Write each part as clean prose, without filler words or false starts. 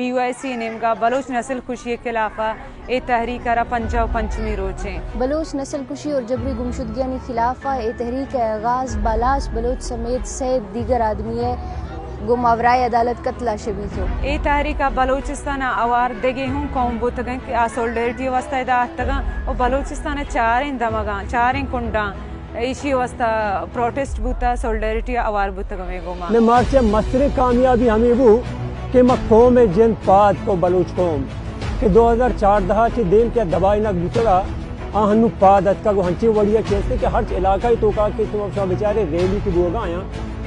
BYC नेमका Bloch नस्ल खुशी के खिलाफ ए तहरीक रा पंजा पंचमी रोचे बलोच नस्ल खुशी और जबरी गुमशुदगी के खिलाफ ए तहरीक का आगाज बालाश बलोच समेत 6 दीगर आदमी है गुमावराय अदालत कत्ला शबीत हो ए तहरीक बलोचिस्तान अवार देगे हूँ कौम बुतगन कि आ सोल्डेरिटी वस्ता दा तगा और बलोचिस्तान चारें दमगा चारें कुंडा इसी वस्ता प्रोटेस्ट बुता सोल्डेरिटी अवार बुतगा में गुमा ने मार्च मसरे कामयाबी हमें वो कि मक़ौम जिन पाद को बलूच कौम कि 2004 दहा ची देन के दबाई ना गुतरा आहनु पाद अतका को हंची वड़िया चेस्ते कि हर इलाका ही तो का कि तो बेचारे रैली की बोगा आया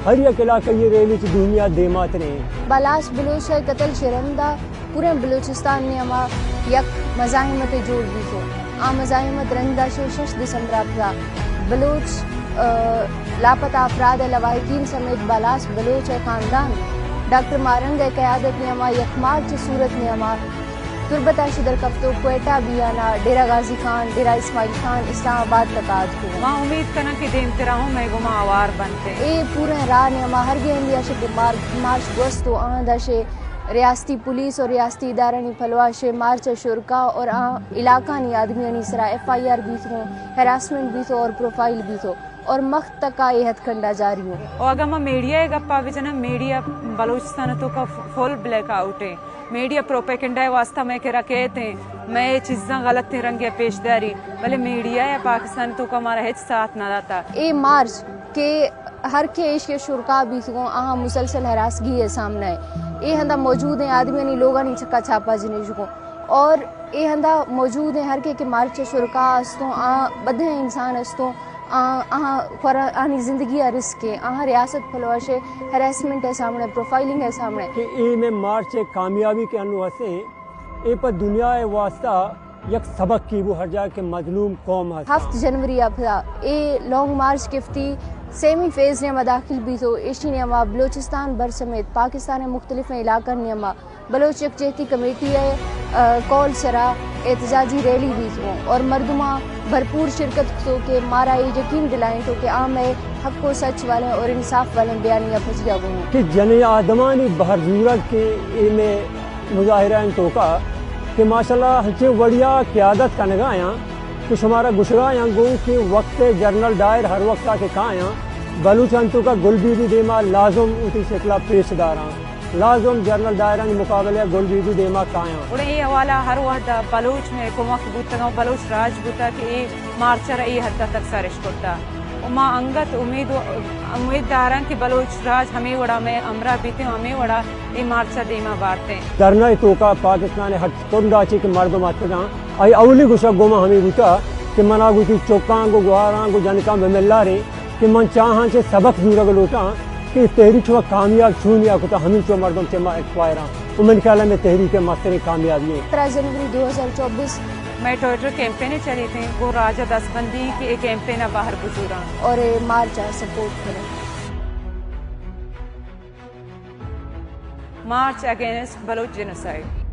हर एक इलाका ये रैली की दुनिया देमात रहे बालाश बलोच कत्ल शर्मदा पूरे बलूचिस्तान में अमा यक मज़ाहिमत जोड़ दी थो आ मज़ाहिमत रंदा से 6 दिसंबर आपदा बलोच लापता अफराद लवाहिकीन समेत बालाश बलोच ख़ानदान डॉक्टर मारंग क़यादत ने अमा यक मार्च सूरत में अमा तुरबता शिदर कफ्तो क्वेटा बियाना डेरा गाजी खान डेरा इस्माइल खान इस्लामाबाद तक आज को मां उम्मीद करना कि देम तेरा हूं मैं गुमा आवार बनते ए पूरे राह ने अमा हर गे इंडिया शे मार्च गोस्तो आंदा शे रियासती पुलिस और रियासती इदारा ने फलवा शे मार्च शुरका और इलाका नी आदमी नी सरा FIR भी थो हैरासमेंट भी थो और प्रोफाइल भी थो और मख्त तक का ये हथकंडा जारी हो और अगर मैं मीडिया गप्पा विचना मीडिया बलूचिस्तान तो का फुल ब्लैक आउट है मीडिया प्रोपेगेंडा वास्ता में के रखे थे मैं ये चीज़ें गलत थे रंगे पेशदारी भले मीडिया या पाकिस्तान तो का हमारा हिच साथ ना रहता ए मार्च के हर के इश्क के शुरका भी सको आहा मुसलसल हरासगी है सामने ए हंदा मौजूद है आदमी नहीं लोगा नहीं चक्का छापा जिने जुको और ए हंदा मौजूद है हर के मार्च शुरका अस्तो बदे इंसान अस्तो आनी जिंदगी रिस्क है रियासत फलवाशे हैरेसमेंट है सामने प्रोफाइलिंग है सामने कि ए में मार्च कामयाबी के अनुसार ए पर दुनिया वास्ता एक सबक की वो हर जा के मजलूम कौम है 7 जनवरी अफदा ए लॉन्ग मार्च किफ्ती सेमी फेज ने दाखिल भी तो एशी नियमा बलोचिस्तान भर समेत पाकिस्तान में मुख्तलिफ इलाका नियमा बलोच यकजहती कमेटी है कॉल सरा एहतजाजी रैली भी तो और मर्दमा भरपूर शिरकत तो के मारा यकीन दिलाएं तो कि आम है हक को सच वाले और इंसाफ वाले बयानिया फजिया वो कि जन आदमानी बहर जरूरत के में मुजाहिरा तो का कि माशाल्लाह हचे बढ़िया क़यादत का नगाया कि हमारा गुशरा या गो के वक्त जर्नल डायर हर वक्त आके कहाँ बलूचान तो का गुलबीबी देमा लाजम उठी शक्ला पेशदारा लाजम जर्नल दायरा मुकाबले गुलबीबी देमा काया उड़े ये हवाला हर वक्त बलूच में कुमक बुतगा बलूच राज बुता के मार्चर ये हद तक सारिश करता उमा अंगत उम्मीददारां की बलूच राज हमें वड़ा में अमरा बीते हमें वड़ा ये मार्चा देमा बारते धरना तो का पाकिस्तान हट तोंडाची के मर्द मातगा आई अवली गुशा गोमा हमें बुता कि मना गुती चौका को गुहारा को जनका में मिला रे कि मन चाहा से सबक जुरा लोटा कि तहरीक व कामयाब छूनिया को तो हम जो मर्दों से एक्वायरा उमन ख्याल में तहरीक मसरे कामयाबी 13 जनवरी 2024 मैं ट्विटर कैंपेन चली थी वो राजा दसबंदी की एक कैंपेन बाहर गुजरा और मार्च सपोर्ट करें मार्च अगेंस्ट बलोच जेनोसाइड